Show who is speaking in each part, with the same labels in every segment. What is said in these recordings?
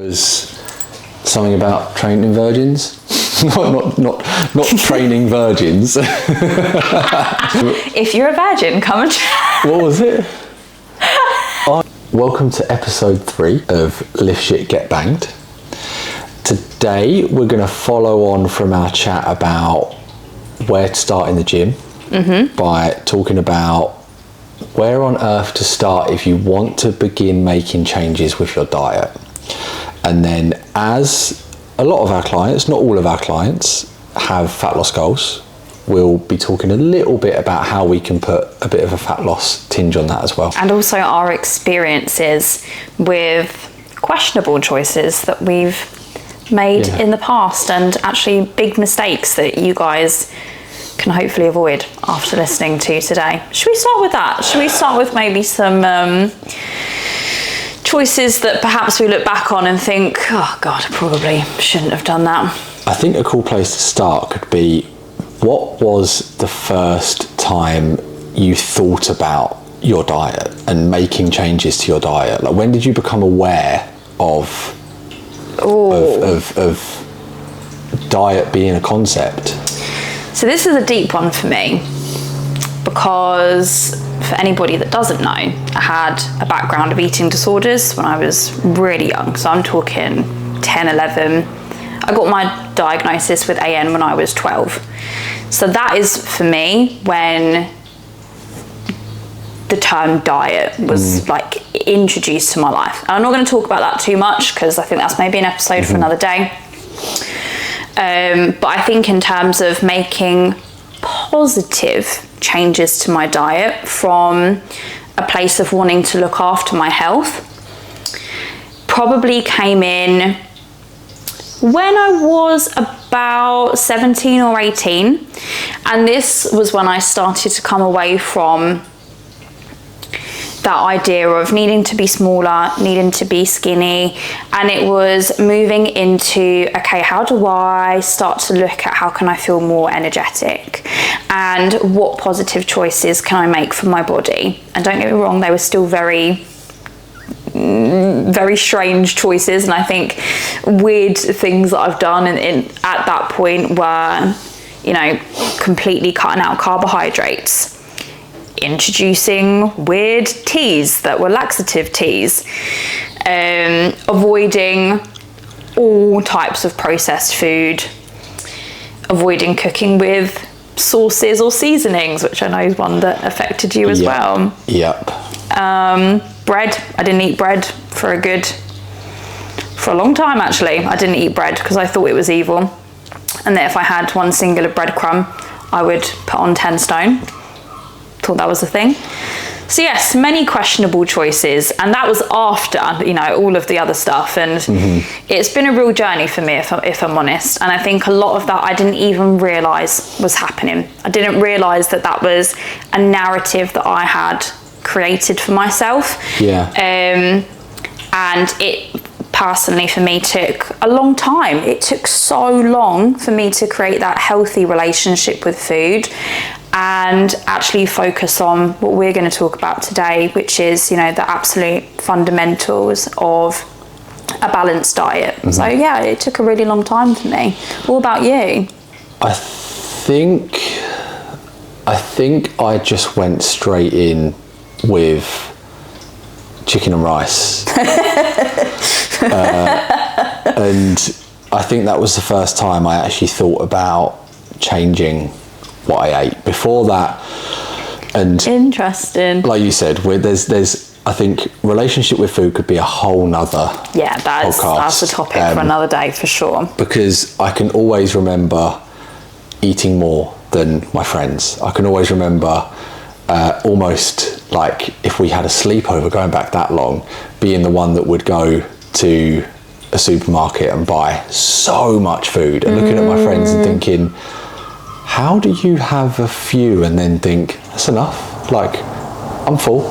Speaker 1: was something about training virgins. not training virgins.
Speaker 2: If you're a virgin, come and chat.
Speaker 1: What was it? Welcome to episode 3 of Lift Shit Get Banged. Today we're going to follow on from our chat about where to start in the gym by talking about where on earth to start if you want to begin making changes with your diet. And then, as a lot of our clients, not all of our clients, have fat loss goals, we'll be talking a little bit about how we can put a bit of a fat loss tinge on that as well.
Speaker 2: And also our experiences with questionable choices that we've made in the past, and actually big mistakes that you guys can hopefully avoid after listening to today. Should we start with that? Should we start with maybe some choices that perhaps we look back on and think, oh God, I probably shouldn't have done that?
Speaker 1: I think a cool place to start could be, what was the first time you thought about your diet and making changes to your diet? Like, when did you become aware of diet being a concept?
Speaker 2: So this is a deep one for me, because for anybody that doesn't know, I had a background of eating disorders when I was really young. So I'm talking 10, 11. I got my diagnosis with AN when I was 12. So that is, for me, when the term diet was like introduced to my life. And I'm not going to talk about that too much, because I think that's maybe an episode for another day. But I think in terms of making positive changes to my diet from a place of wanting to look after my health, probably came in when I was about 17 or 18. And this was when I started to come away from that idea of needing to be smaller, needing to be skinny, and it was moving into, okay, how do I start to look at how can I feel more energetic, and what positive choices can I make for my body? And don't get me wrong, they were still very strange choices, and I think weird things that I've done at that point were, you know, completely cutting out carbohydrates, introducing weird teas that were laxative teas, avoiding all types of processed food, avoiding cooking with sauces or seasonings, which I know is one that affected you as well.
Speaker 1: Yep.
Speaker 2: Bread, I didn't eat bread for a long time actually. I didn't eat bread because I thought it was evil, and that if I had one singular breadcrumb, I would put on 10 stone. Thought that was a thing. So yes, many questionable choices, and that was after, you know, all of the other stuff, and it's been a real journey for me, if I'm honest. And I think a lot of that I didn't even realise was happening. I didn't realise that that was a narrative that I had created for myself. And it personally for me took a long time. It took so long for me to create that healthy relationship with food and actually focus on what we're going to talk about today, which is, you know, the absolute fundamentals of a balanced diet. So yeah, it took a really long time for me. What about you?
Speaker 1: I think I just went straight in with chicken and rice. And I think that was the first time I actually thought about changing what I ate. Before that, and
Speaker 2: interesting,
Speaker 1: like you said, there's I think relationship with food could be a whole nother
Speaker 2: that's a topic for another day for sure,
Speaker 1: because I can always remember eating more than my friends. I can always remember almost like, if we had a sleepover, going back that long, being the one that would go to a supermarket and buy so much food, and looking at my friends and thinking, how do you have a few and then think, that's enough, like, I'm full?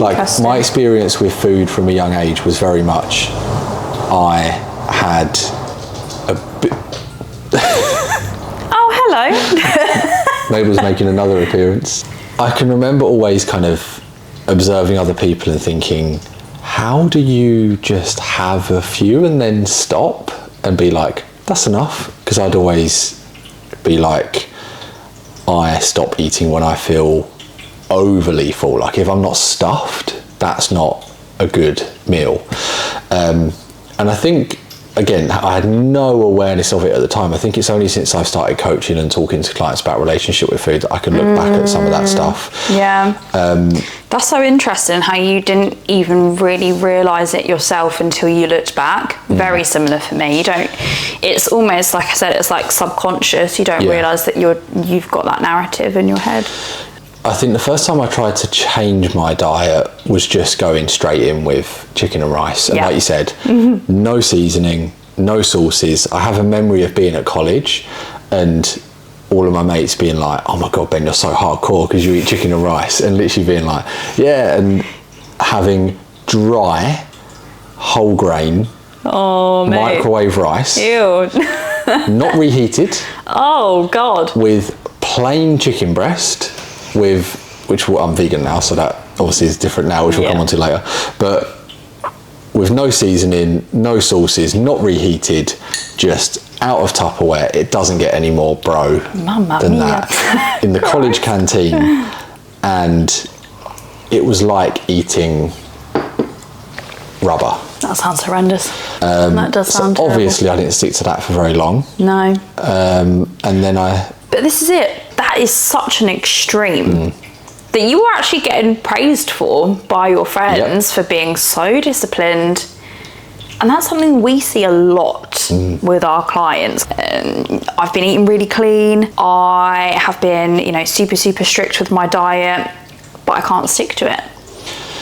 Speaker 1: Like, my experience with food from a young age was very much, I had a bit...
Speaker 2: Oh, hello.
Speaker 1: Mabel's making another appearance. I can remember always kind of observing other people and thinking, how do you just have a few and then stop and be like, that's enough? Because I'd always be like, I stop eating when I feel overly full. Like if I'm not stuffed, that's not a good meal. And I think, again, I had no awareness of it at the time. I think it's only since I've started coaching and talking to clients about relationship with food that I can look back at some of that stuff.
Speaker 2: Yeah. That's so interesting how you didn't even really realise it yourself until you looked back. Very similar for me. It's almost, like I said, it's like subconscious. You don't realise that you've got that narrative in your head.
Speaker 1: I think the first time I tried to change my diet was just going straight in with chicken and rice. And like you said, no seasoning, no sauces. I have a memory of being at college and all of my mates being like, oh my God, Ben, you're so hardcore because you eat chicken and rice. And literally being like, yeah, and having dry, whole grain, microwave rice.
Speaker 2: Ew.
Speaker 1: Not reheated.
Speaker 2: Oh God.
Speaker 1: With plain chicken breast. Which I'm vegan now, so that obviously is different now, which we'll come on to later. But with no seasoning, no sauces, not reheated, just out of Tupperware. It doesn't get any more bro than that. In the college canteen, and it was like eating rubber.
Speaker 2: That sounds horrendous. That does sound terrible.
Speaker 1: Obviously, I didn't stick to that for very long.
Speaker 2: No.
Speaker 1: And then
Speaker 2: But this is it. That is such an extreme that you were actually getting praised for by your friends for being so disciplined. And that's something we see a lot with our clients. I've been eating really clean. I have been, super, super strict with my diet, but I can't stick to it.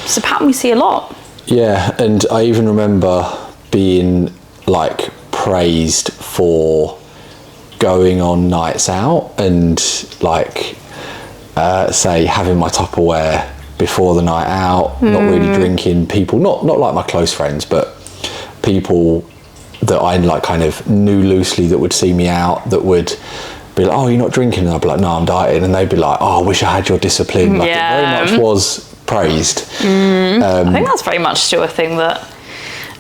Speaker 2: It's a pattern we see a lot.
Speaker 1: Yeah, and I even remember being like praised for going on nights out and like say having my Tupperware before the night out, not really drinking. People, not like my close friends, but people that I like kind of knew loosely that would see me out, that would be like, oh, you're not drinking? And I'd be like, no, I'm dieting. And they'd be like, oh, I wish I had your discipline. Like it very much was praised.
Speaker 2: I think that's very much still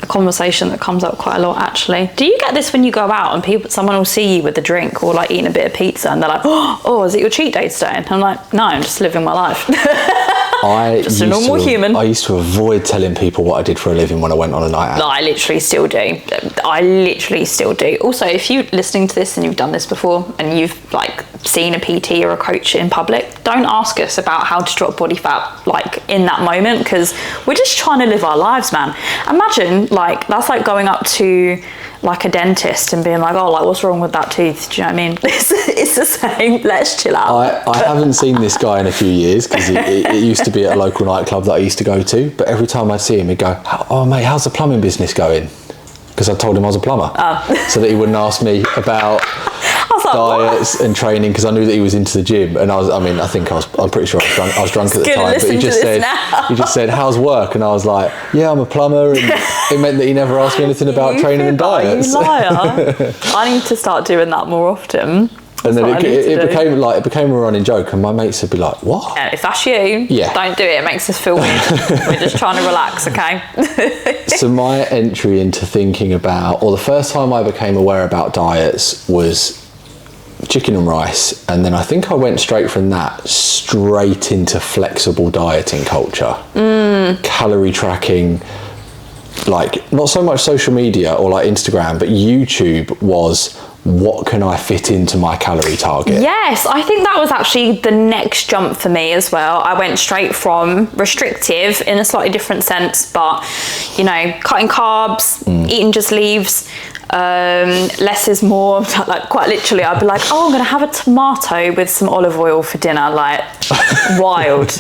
Speaker 2: a conversation that comes up quite a lot, actually. Do you get this when you go out and someone will see you with a drink or like eating a bit of pizza and they're like, oh, is it your cheat day today? And I'm like, no, I'm just living my life. Just a normal human.
Speaker 1: I used to avoid telling people what I did for a living when I went on a night out.
Speaker 2: No, I literally still do. Also, if you're listening to this and you've done this before and you've like seen a PT or a coach in public, don't ask us about how to drop body fat like in that moment, because we're just trying to live our lives, man. Imagine like that's like going up to like a dentist and being like, oh, like what's wrong with that tooth? Do you know what I mean? It's the same. Let's chill out.
Speaker 1: I haven't seen this guy in a few years because it used to be at a local nightclub that I used to go to. But every time I'd see him, he'd go, oh mate, how's the plumbing business going? Because I told him I was a plumber, so that he wouldn't ask me about diets and training, because I knew that he was into the gym. And I'm pretty sure I was drunk at the time. But he just said, how's work? And I was like, yeah, I'm a plumber. And it meant that he never asked me anything about training and diets.
Speaker 2: You liar. I need to start doing that more often.
Speaker 1: And then it became a running joke, and my mates would be like, what?
Speaker 2: Yeah, if that's you, don't do it. It makes us feel weird. We're just trying to relax, okay?
Speaker 1: So my entry into thinking about, or the first time I became aware about diets was chicken and rice, and then I think I went straight from that straight into flexible dieting culture. Calorie tracking, like not so much social media or like Instagram, but YouTube was, what can I fit into my calorie target?
Speaker 2: Yes, I think that was actually the next jump for me as well. I went straight from restrictive in a slightly different sense, but cutting carbs, eating just leaves, less is more. Like quite literally, I'd be like, oh, I'm gonna have a tomato with some olive oil for dinner. Like wild,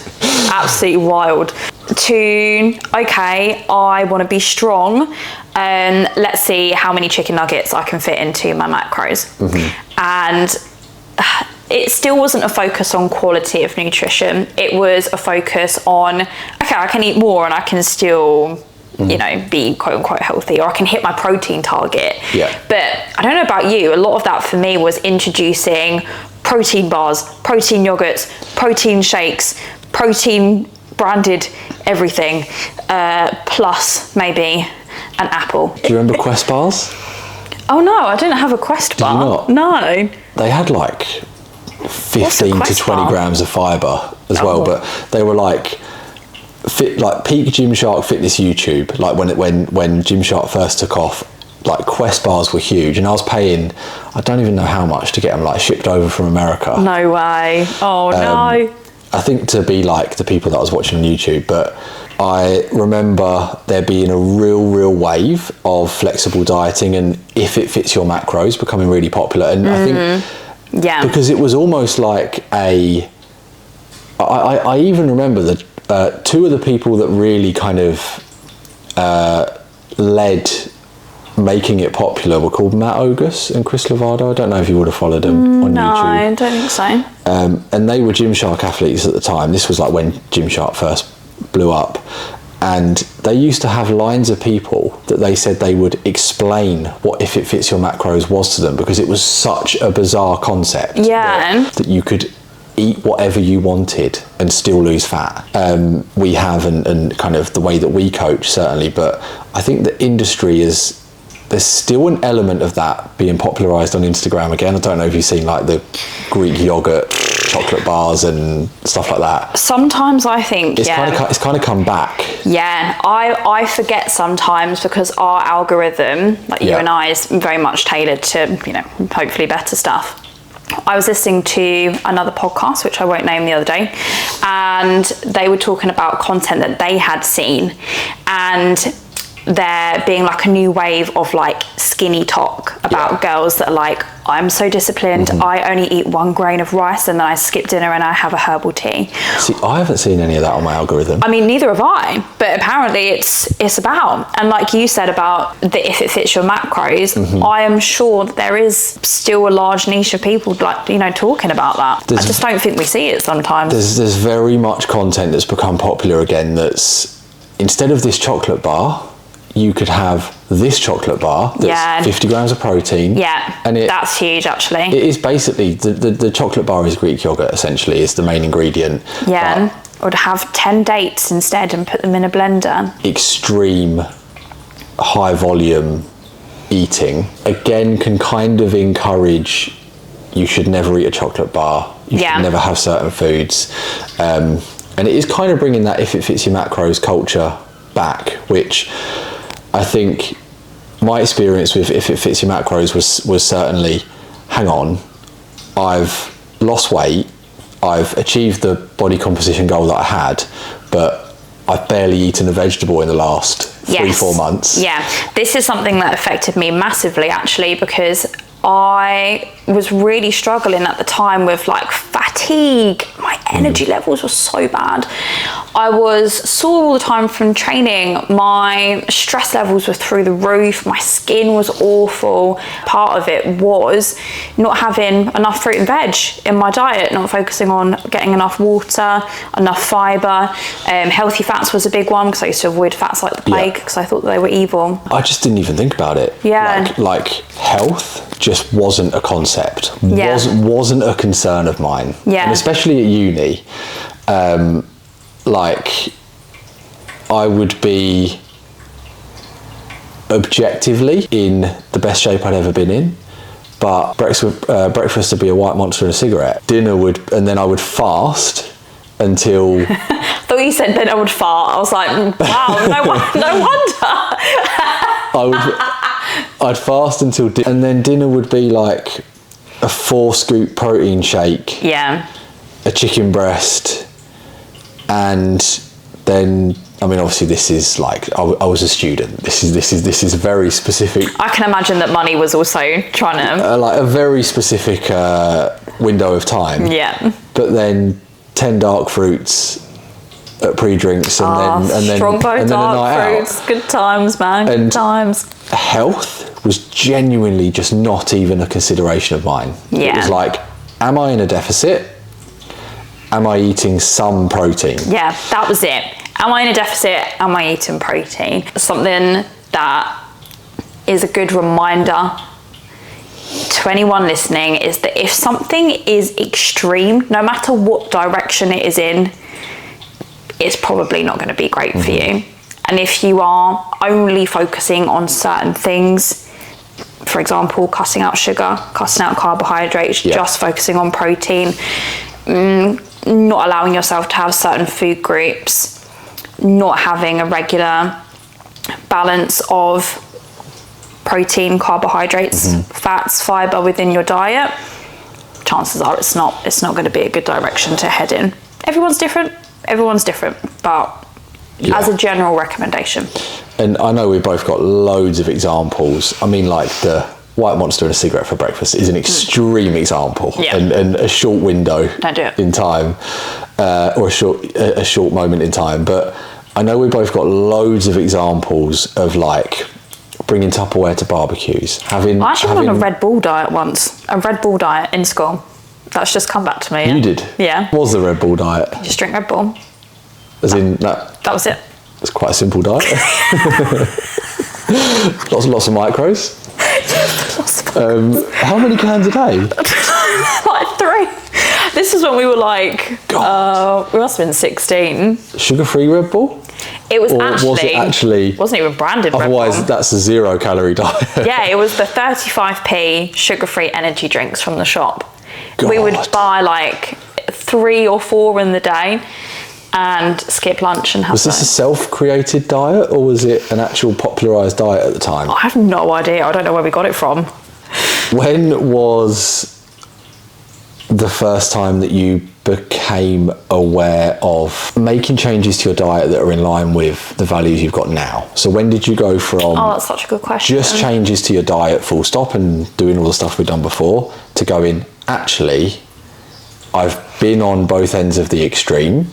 Speaker 2: absolutely wild. To okay, I want to be strong, and let's see how many chicken nuggets I can fit into my macros. And it still wasn't a focus on quality of nutrition. It was a focus on, okay, I can eat more and I can still be quote unquote healthy, or I can hit my protein target. But I don't know about you, a lot of that for me was introducing protein bars, protein yogurts, protein shakes, protein branded everything, plus maybe an apple.
Speaker 1: Do you remember Quest bars?
Speaker 2: Oh no, I didn't have a Quest bar.
Speaker 1: Did you not?
Speaker 2: No.
Speaker 1: They had like 15 to 20
Speaker 2: bar?
Speaker 1: grams of fibre as well, but they were like peak Gymshark fitness YouTube, like when Gymshark first took off. Like Quest bars were huge, and I was paying, I don't even know how much to get them like shipped over from America.
Speaker 2: No way. Oh no.
Speaker 1: I think to be like the people that I was watching on YouTube, but I remember there being a real wave of flexible dieting and if it fits your macros becoming really popular. And I think because it was almost like I even remember that two of the people that really kind of led making it popular were called Matt Ogus and Chris Lovato. I don't know if you would have followed them on YouTube.
Speaker 2: No, I don't think so.
Speaker 1: And they were Gymshark athletes at the time. This was like when Gymshark first blew up. And they used to have lines of people that they said they would explain what If It Fits Your Macros was to them, because it was such a bizarre concept.
Speaker 2: Yeah.
Speaker 1: That you could eat whatever you wanted and still lose fat. We have, and kind of the way that we coach, certainly, but I think the industry is, there's still an element of that being popularised on Instagram again. I don't know if you've seen like the Greek yogurt chocolate bars and stuff like that.
Speaker 2: Sometimes I think,
Speaker 1: it's kind of come back.
Speaker 2: Yeah, I forget sometimes because our algorithm, like you and I, is very much tailored to, you know, hopefully better stuff. I was listening to another podcast, which I won't name, the other day, and they were talking about content that they had seen, and there being like a new wave of like skinny talk about girls that are like, I'm so disciplined, I only eat 1 grain of rice and then I skip dinner and I have a herbal tea.
Speaker 1: See, I haven't seen any of that on my algorithm.
Speaker 2: I mean, neither have I, but apparently it's about, and like you said about the If It Fits Your Macros, I am sure that there is still a large niche of people like, you know, talking about that. I just don't think we see it sometimes.
Speaker 1: There's very much content that's become popular again that's, instead of this chocolate bar, you could have this chocolate bar that's 50 grams of protein.
Speaker 2: Yeah, and that's huge actually. It
Speaker 1: is basically, the chocolate bar is Greek yogurt essentially, is the main ingredient.
Speaker 2: Yeah, or to have 10 dates instead and put them in a blender.
Speaker 1: Extreme high volume eating, again, can kind of encourage, you should never eat a chocolate bar, you should never have certain foods. And it is kind of bringing that If It Fits Your Macros culture back, which I think my experience with If It Fits Your Macros was certainly, hang on, I've lost weight, I've achieved the body composition goal that I had, but I've barely eaten a vegetable in the last 3-4 months.
Speaker 2: Yeah, this is something that affected me massively actually, because I was really struggling at the time with like fatigue. My energy levels were so bad. I was sore all the time from training. My stress levels were through the roof. My skin was awful. Part of it was not having enough fruit and veg in my diet, not focusing on getting enough water, enough fibre. Healthy fats was a big one because I used to avoid fats like the plague because I thought they were evil.
Speaker 1: I just didn't even think about it.
Speaker 2: Yeah.
Speaker 1: Like health just wasn't a concept, wasn't a concern of mine.
Speaker 2: Yeah.
Speaker 1: And especially at uni, like I would be objectively in the best shape I'd ever been in, but breakfast would be a white monster and a cigarette. Dinner would, and then I would fast until...
Speaker 2: I thought you said then I would fart. I was like, wow, no wonder.
Speaker 1: I'd fast until and then dinner would be like a 4-scoop protein shake, a chicken breast, and then, I mean, obviously this is like, I was a student, this is very specific.
Speaker 2: I can imagine that money was also trying to
Speaker 1: like a very specific window of time, but then 10 dark fruits at pre-drinks, and then
Speaker 2: Strongbow
Speaker 1: and then
Speaker 2: dark
Speaker 1: a night
Speaker 2: fruits.
Speaker 1: out.
Speaker 2: Good times, man. Good times.
Speaker 1: Health was genuinely just not even a consideration of mine. It was like, am I in a deficit? Am I eating some protein? Yeah,
Speaker 2: that was it. Am I in a deficit? Am I eating protein? Something that is a good reminder to anyone listening is that if something is extreme, no matter what direction it is in, it's probably not going to be great for you. And if you are only focusing on certain things, for example, cutting out sugar, cutting out carbohydrates, just focusing on protein, not allowing yourself to have certain food groups, not having a regular balance of protein, carbohydrates, fats, fiber within your diet, chances are it's not going to be a good direction to head in. Everyone's different, but as a general recommendation.
Speaker 1: And I know we've both got loads of examples. I mean, like the White Monster and a cigarette for breakfast is an extreme example, and a short window in time, or a short moment in time. But I know we've both got loads of examples of like bringing Tupperware to barbecues. I actually went on
Speaker 2: a Red Bull diet once, a Red Bull diet in school. That's just come back to me.
Speaker 1: You did?
Speaker 2: Yeah.
Speaker 1: What was the Red Bull diet?
Speaker 2: Just drink Red Bull.
Speaker 1: As in that?
Speaker 2: That was it.
Speaker 1: It's quite a simple diet. lots of micros. How many cans a day?
Speaker 2: Like 3. This is when we were like, we must have been 16.
Speaker 1: Sugar-free Red Bull?
Speaker 2: It was
Speaker 1: wasn't
Speaker 2: even branded Red Bull.
Speaker 1: Otherwise, that's a 0-calorie diet.
Speaker 2: Yeah, it was the 35p sugar-free energy drinks from the shop.
Speaker 1: God.
Speaker 2: We would buy like 3 or 4 in the day and skip lunch and have
Speaker 1: Was this a self-created diet, or was it an actual popularised diet at the time?
Speaker 2: I have no idea. I don't know where we got it from.
Speaker 1: When was the first time that you became aware of making changes to your diet that are in line with the values you've got now? So when did you go from...
Speaker 2: Oh, that's such a good question.
Speaker 1: Just changes to your diet full stop and doing all the stuff we've done before, to going, actually, I've been on both ends of the extreme.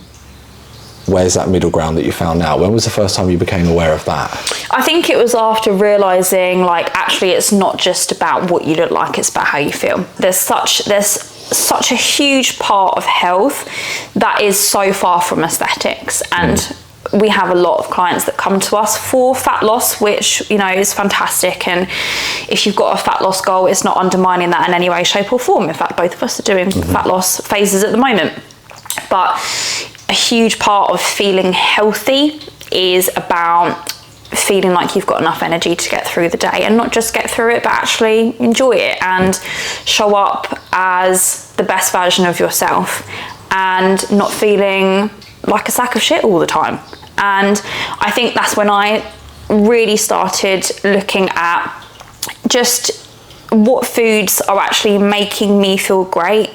Speaker 1: Where's that middle ground that you found now? When was the first time you became aware of that?
Speaker 2: I think it was after realising, like, actually it's not just about what you look like, it's about how you feel. There's such a huge part of health that is so far from aesthetics, and we have a lot of clients that come to us for fat loss, which, you know, is fantastic. And if you've got a fat loss goal, it's not undermining that in any way, shape or form. In fact, both of us are doing fat loss phases at the moment. But a huge part of feeling healthy is about feeling like you've got enough energy to get through the day, and not just get through it, but actually enjoy it and show up as the best version of yourself, and not feeling like a sack of shit all the time. And I think that's when I really started looking at just what foods are actually making me feel great,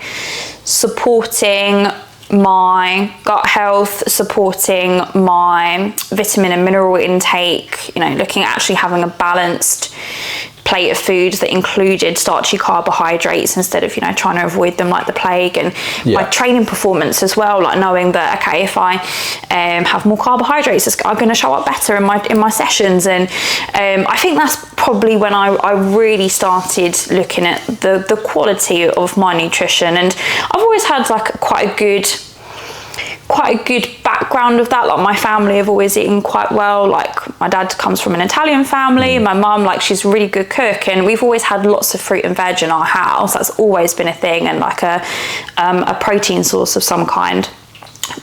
Speaker 2: supporting my gut health, supporting my vitamin and mineral intake, you know, looking at actually having a balanced plate of foods that included starchy carbohydrates instead of, you know, trying to avoid them like the plague. And my training performance as well, like knowing that, okay, if I have more carbohydrates, I'm going to show up better in my sessions. And I think that's probably when I really started looking at the quality of my nutrition. And I've always had like quite a good background of that. Like my family have always eaten quite well. Like my dad comes from an Italian family, my mum, like, she's a really good cook, and we've always had lots of fruit and veg in our house. That's always been a thing, and like a protein source of some kind.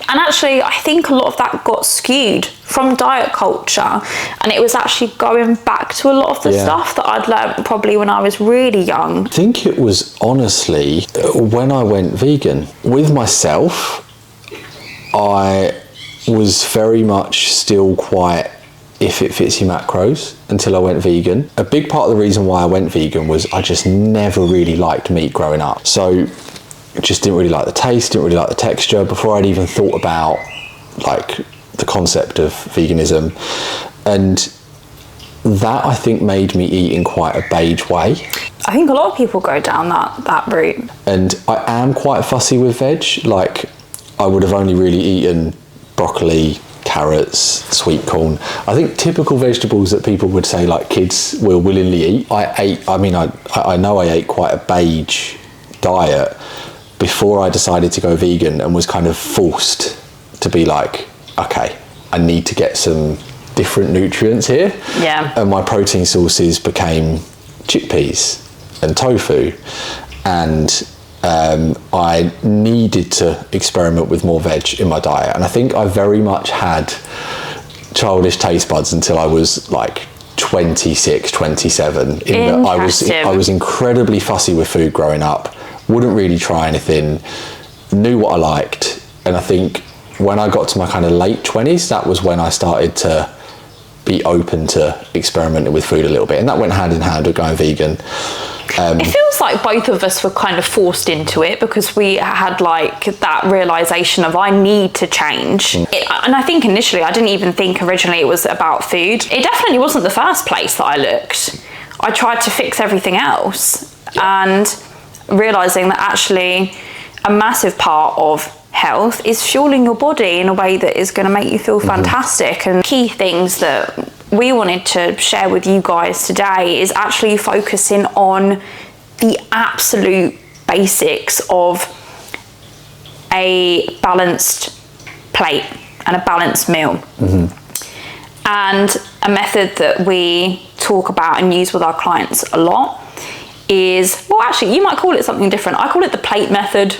Speaker 2: And actually, I think a lot of that got skewed from diet culture, and it was actually going back to a lot of the stuff that I'd learned probably when I was really young.
Speaker 1: I think it was honestly when I went vegan. With myself, I was very much still quite if it fits your macros until I went vegan. A big part of the reason why I went vegan was I just never really liked meat growing up. So just didn't really like the taste, didn't really like the texture before I'd even thought about like the concept of veganism. And that, I think, made me eat in quite a beige way.
Speaker 2: I think a lot of people go down that route.
Speaker 1: And I am quite fussy with veg. Like, I would have only really eaten broccoli, carrots, sweet corn. I think typical vegetables that people would say like kids will willingly eat. I know I ate quite a beige diet before I decided to go vegan, and was kind of forced to be like, okay, I need to get some different nutrients here.
Speaker 2: Yeah.
Speaker 1: And my protein sources became chickpeas and tofu, and I needed to experiment with more veg in my diet. And I think I very much had childish taste buds until I was like 26, 27. In that I was incredibly fussy with food growing up, wouldn't really try anything, knew what I liked. And I think when I got to my kind of late 20s, that was when I started to be open to experimenting with food a little bit. And that went hand in hand with going vegan.
Speaker 2: It feels like both of us were kind of forced into it because we had like that realization of I need to change. And I think initially I didn't even think originally it was about food. It definitely wasn't the first place that I looked. I tried to fix everything else, and realizing that actually a massive part of health is fueling your body in a way that is going to make you feel fantastic. And key things that we wanted to share with you guys today is actually focusing on the absolute basics of a balanced plate and a balanced meal. And a method that we talk about and use with our clients a lot is, well, actually, you might call it something different. I call it the plate method,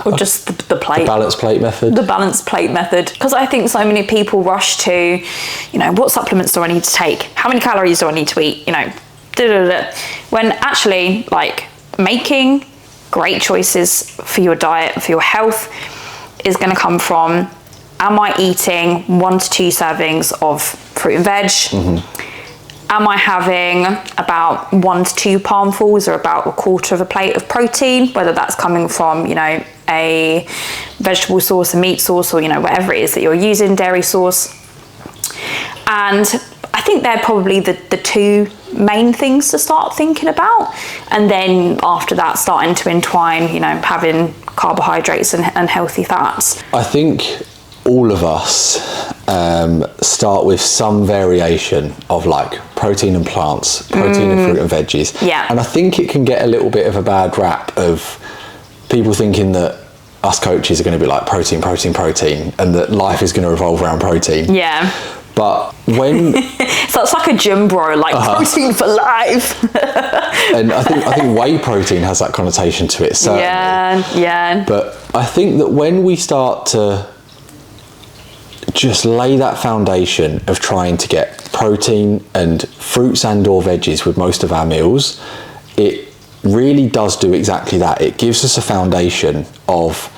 Speaker 2: or just the plate.
Speaker 1: The balanced plate method.
Speaker 2: The balanced plate method. Because I think so many people rush to, what supplements do I need to take? How many calories do I need to eat? When actually, like, making great choices for your diet, for your health, is going to come from, am I eating 1 to 2 servings of fruit and veg? Am I having about 1 to 2 palmfuls, or about a quarter of a plate of protein, whether that's coming from, a vegetable source, a meat source, or, whatever it is that you're using, dairy source. And I think they're probably the 2 main things to start thinking about. And then after that, starting to entwine, having carbohydrates and healthy fats.
Speaker 1: I think all of us start with some variation of like protein and plants, protein and fruit and veggies.
Speaker 2: Yeah.
Speaker 1: And I think it can get a little bit of a bad rap of people thinking that us coaches are going to be like protein, and that life is going to revolve around protein.
Speaker 2: Yeah.
Speaker 1: But when
Speaker 2: so it's like a gym bro, like protein for life.
Speaker 1: And I think whey protein has that connotation to it, certainly.
Speaker 2: Yeah.
Speaker 1: But I think that when we start to just lay that foundation of trying to get protein and fruits and or veggies with most of our meals, it really does do exactly that. It gives us a foundation of,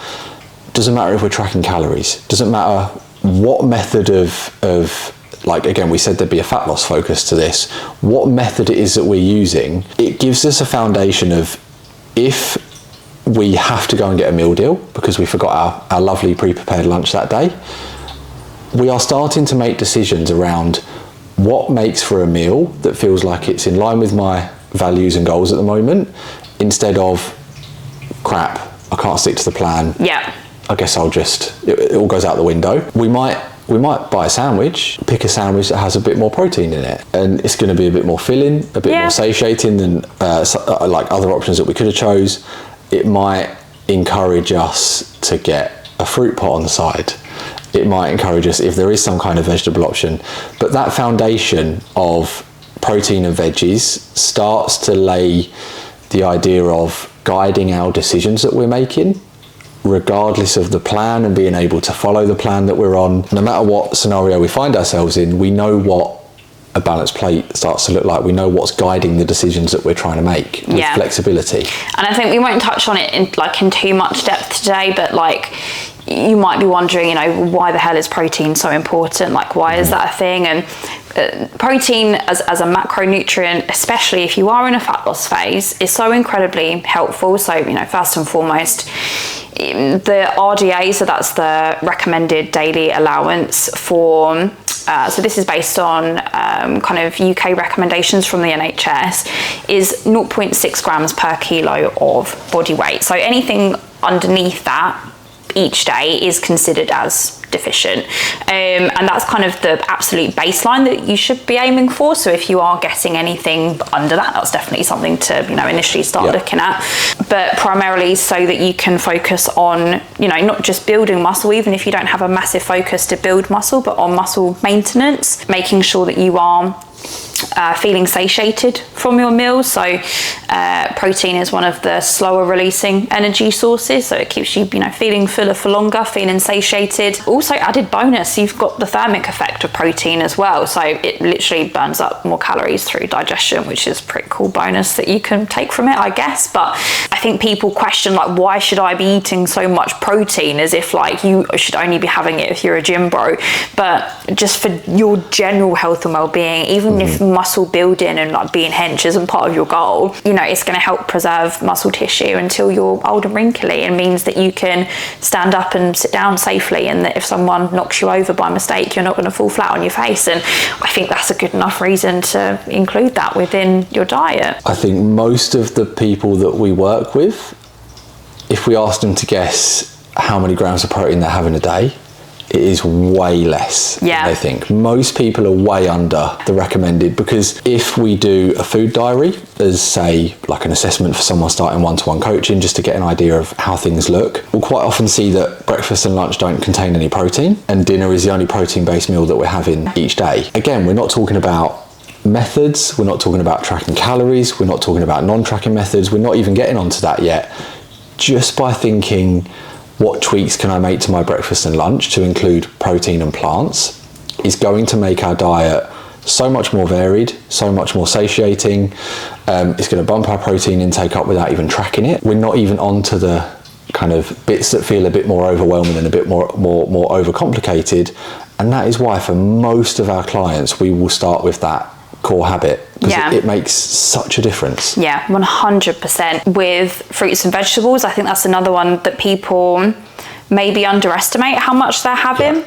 Speaker 1: doesn't matter if we're tracking calories, doesn't matter what method of like, again, we said there'd be a fat loss focus to this, what method it is that we're using. It gives us a foundation of, if we have to go and get a meal deal because we forgot our lovely pre-prepared lunch that day, we are starting to make decisions around what makes for a meal that feels like it's in line with my values and goals at the moment, instead of, crap, I can't stick to the plan.
Speaker 2: Yeah.
Speaker 1: I guess it all goes out the window. We might buy a sandwich, pick a sandwich that has a bit more protein in it, and it's going to be a bit more filling, a bit more satiating than like other options that we could have chose. It might encourage us to get a fruit pot on the side. It might encourage us if there is some kind of vegetable option. But that foundation of protein and veggies starts to lay the idea of guiding our decisions that we're making, regardless of the plan, and being able to follow the plan that we're on. No matter what scenario we find ourselves in, we know what a balanced plate starts to look like. We know what's guiding the decisions that we're trying to make with flexibility. And
Speaker 2: I think we won't touch on it in too much depth today, but like, you might be wondering, why the hell is protein so important? Like, why is that a thing? And protein as a macronutrient, especially if you are in a fat loss phase, is so incredibly helpful. So, first and foremost, the RDA, so that's the recommended daily allowance for, so this is based on kind of UK recommendations from the NHS, is 0.6 grams per kilo of body weight. So anything underneath that each day is considered as deficient. And that's kind of the absolute baseline that you should be aiming for. So if you are getting anything under that, that's definitely something to, you know, initially start looking at. But primarily so that you can focus on, you know, not just building muscle, even if you don't have a massive focus to build muscle, but on muscle maintenance, making sure that you are feeling satiated from your meals. So protein is one of the slower releasing energy sources, so it keeps you, you know, feeling fuller for longer, feeling satiated. Also, added bonus, you've got the thermic effect of protein as well, so it literally burns up more calories through digestion, which is a pretty cool bonus that you can take from it, I guess. But I think people question, like, why should I be eating so much protein, as if like you should only be having it if you're a gym bro. But just for your general health and well-being, even if muscle building and like being hench isn't part of your goal, you know, it's going to help preserve muscle tissue until you're old and wrinkly, and means that you can stand up and sit down safely, and that if someone knocks you over by mistake, you're not going to fall flat on your face. And I think that's a good enough reason to include that within your diet.
Speaker 1: I think most of the people that we work with, if we ask them to guess how many grams of protein they have in a day, it is way less than they think. Most people are way under the recommended, because if we do a food diary as, say, like an assessment for someone starting one-to-one coaching, just to get an idea of how things look, we'll quite often see that breakfast and lunch don't contain any protein, and dinner is the only protein-based meal that we're having each day. Again, we're not talking about methods, we're not talking about tracking calories, we're not talking about non-tracking methods, we're not even getting onto that yet. Just by thinking, what tweaks can I make to my breakfast and lunch to include protein and plants, is going to make our diet so much more varied, so much more satiating. It's going to bump our protein intake up without even tracking it. We're not even onto the kind of bits that feel a bit more overwhelming and a bit more overcomplicated. And that is why for most of our clients, we will start with that core habit, because it makes such a difference. Yeah,
Speaker 2: 100%. With fruits and vegetables, I think that's another one that people maybe underestimate how much they're having.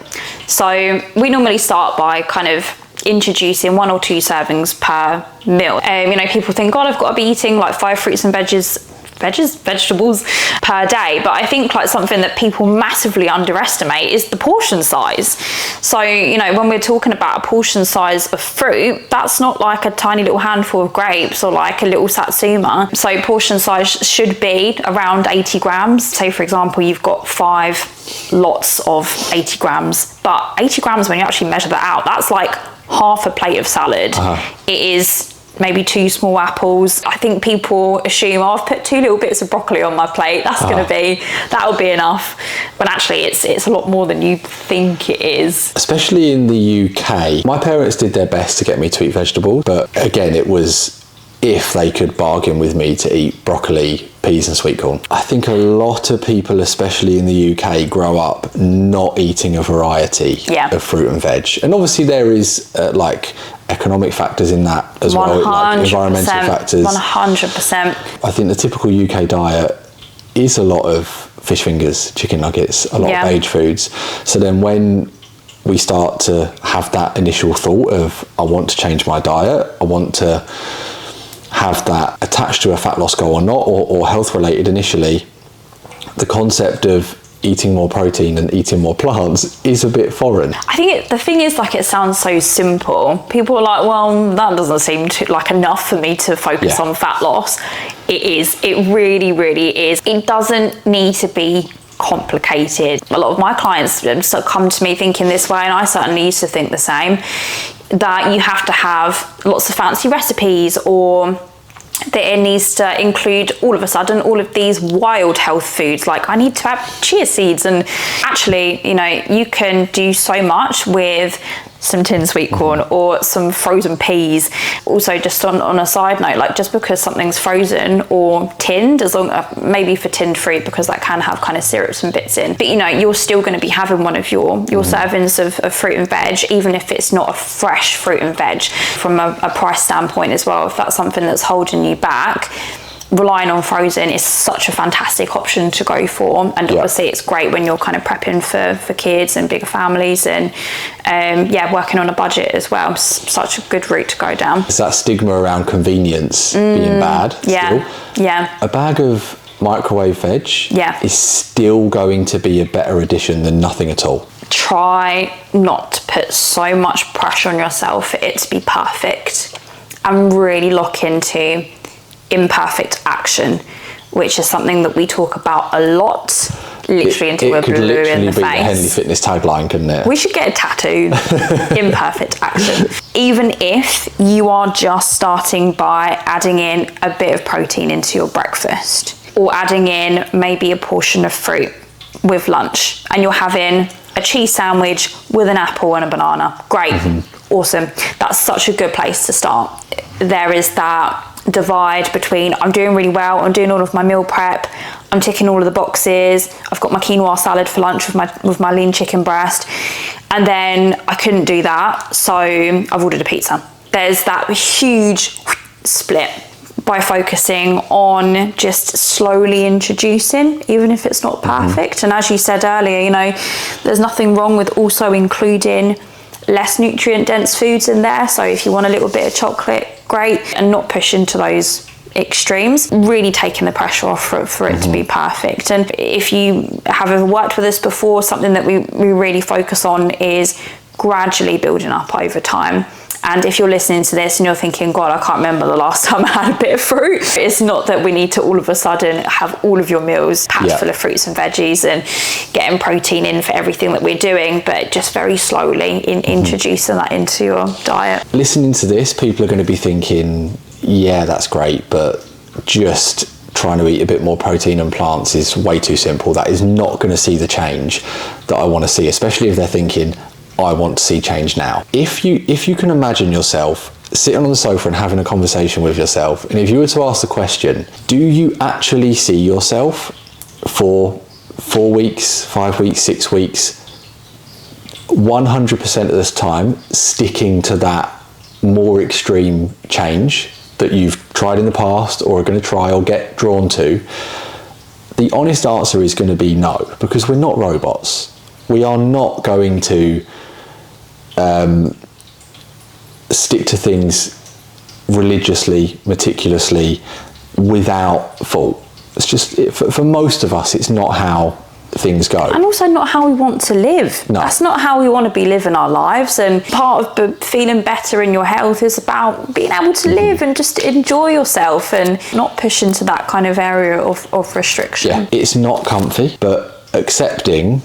Speaker 2: So we normally start by kind of introducing 1 or 2 servings per meal. You know, people think, God, I've got to be eating like 5 fruits and vegetables per day, but I think like something that people massively underestimate is the portion size. So, you know, when we're talking about a portion size of fruit, that's not like a tiny little handful of grapes or like a little satsuma. So portion size should be around 80 grams. Say for example, you've got 5 lots of 80 grams, but 80 grams, when you actually measure that out, that's like half a plate of salad. It is maybe 2 small apples. I think people assume, oh, I've put 2 little bits of broccoli on my plate, that'll be enough. But actually it's a lot more than you think it is.
Speaker 1: Especially in the UK. My parents did their best to get me to eat vegetables, but again, it was if they could bargain with me to eat broccoli, peas and sweet corn. I think a lot of people, especially in the UK, grow up not eating a variety of fruit and veg. And obviously there is like economic factors in that as well, like environmental factors.
Speaker 2: 100%.
Speaker 1: I think the typical UK diet is a lot of fish fingers, chicken nuggets, a lot of beige foods. So then when we start to have that initial thought of, I want to change my diet, I want to have that attached to a fat loss goal or not, or health related initially, the concept of eating more protein and eating more plants is a bit foreign. I
Speaker 2: think the thing is, like, it sounds so simple. People are like, well, that doesn't seem like enough for me to focus on fat loss. It is. It really, really is. It doesn't need to be complicated. A lot of my clients come to me thinking this way, and I certainly used to think the same, that you have to have lots of fancy recipes, or that it needs to include all of a sudden all of these wild health foods, like I need to have chia seeds. And actually, you know, you can do so much with some tinned sweet corn or some frozen peas. Also, just on a side note, like, just because something's frozen or tinned, as long maybe for tinned fruit, because that can have kind of syrups and bits in, but you know, you're still going to be having one of your servings of fruit and veg, even if it's not a fresh fruit and veg. From a price standpoint as well, if that's something that's holding you back, relying on frozen is such a fantastic option to go for. And obviously it's great when you're kind of prepping for kids and bigger families, and working on a budget as well. Such a good route to go down.
Speaker 1: Is that stigma around convenience being bad still? A bag of microwave veg is still going to be a better addition than nothing at all.
Speaker 2: try not to put so much pressure on yourself for it to be perfect, and really lock into imperfect action, which is something that we talk about a lot, literally until we're blue in the face. It could literally be the
Speaker 1: Henley Fitness tagline, couldn't it?
Speaker 2: We should get it tattooed. Imperfect action. Even if you are just starting by adding in a bit of protein into your breakfast, or adding in maybe a portion of fruit with lunch, and you're having a cheese sandwich with an apple and a banana. Great. Awesome. That's such a good place to start. There is that divide between I'm doing really well, I'm doing all of my meal prep, I'm ticking all of the boxes, I've got my quinoa salad for lunch with my lean chicken breast, and then I couldn't do that, so I've ordered a pizza. There's that huge split. By focusing on just slowly introducing, even if it's not perfect. And as you said earlier, you know, there's nothing wrong with also including less nutrient dense foods in there. So if you want a little bit of chocolate, great, and not push into those extremes, really taking the pressure off for it to be perfect. And if you have ever worked with us before, something that we really focus on is gradually building up over time. And if you're listening to this and you're thinking, God, I can't remember the last time I had a bit of fruit. It's not that we need to all of a sudden have all of your meals packed full of fruits and veggies and getting protein in for everything that we're doing, but just very slowly introducing that into your diet.
Speaker 1: Listening to this, people are going to be thinking, yeah, that's great, but just trying to eat a bit more protein and plants is way too simple. That is not going to see the change that I want to see, especially if they're thinking, I want to see change now. If you can imagine yourself sitting on the sofa and having a conversation with yourself, and if you were to ask the question, do you actually see yourself for 4 weeks, 5 weeks, 6 weeks, 100% of this time sticking to that more extreme change that you've tried in the past or are going to try or get drawn to? The honest answer is going to be no, because we're not robots. We are not going to stick to things religiously, meticulously, without fault. It's just, for most of us, it's not how things go.
Speaker 2: And also not how we want to live.
Speaker 1: No.
Speaker 2: That's not how we want to be living our lives. And part of feeling better in your health is about being able to live and just enjoy yourself and not push into that kind of area of restriction.
Speaker 1: Yeah, it's not comfy, but accepting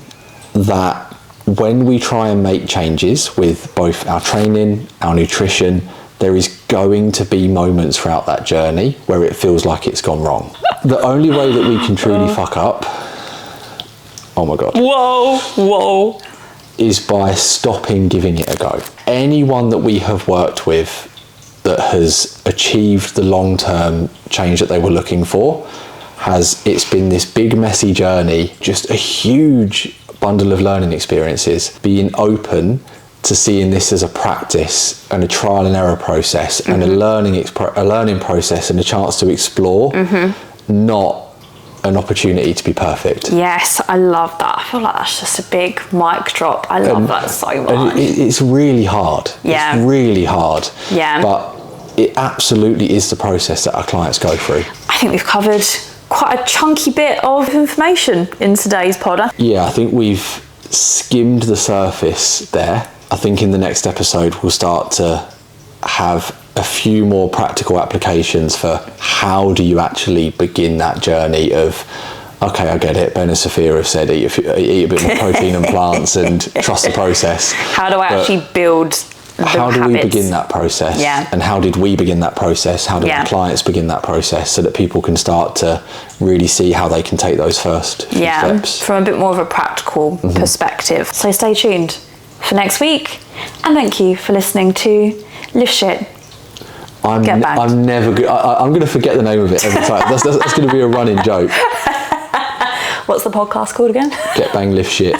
Speaker 1: that when we try and make changes with both our training, our nutrition, there is going to be moments throughout that journey where it feels like it's gone wrong. The only way that we can truly fuck up, oh my God.
Speaker 2: Whoa.
Speaker 1: Is by stopping giving it a go. Anyone that we have worked with that has achieved the long-term change that they were looking for, it's been this big messy journey, just a huge bundle of learning experiences, being open to seeing this as a practice and a trial and error process and a learning process and a chance to explore, not an opportunity to be perfect.
Speaker 2: Yes, I love that. I feel like that's just a big mic drop. I love that so much.
Speaker 1: It's really hard.
Speaker 2: Yeah.
Speaker 1: It's really hard.
Speaker 2: Yeah.
Speaker 1: But it absolutely is the process that our clients go through.
Speaker 2: I think we've covered quite a chunky bit of information in today's pod.
Speaker 1: Yeah, I think we've skimmed the surface there. I think in the next episode we'll start to have a few more practical applications for how do you actually begin that journey of, okay, I get it, Ben and Sophia have said eat a bit more protein and plants and trust the process.
Speaker 2: How do I actually build the
Speaker 1: how do
Speaker 2: habits?
Speaker 1: we begin that process?
Speaker 2: Yeah.
Speaker 1: And how did we begin that process? How did our clients begin that process so that people can start to really see how they can take those first few steps?
Speaker 2: From a bit more of a practical perspective. So stay tuned for next week, and thank you for listening to Lift Shit.
Speaker 1: I'm never good. I'm going to forget the name of it every time. That's going to be a running joke.
Speaker 2: What's the podcast called again?
Speaker 1: Get Bang Lift Shit.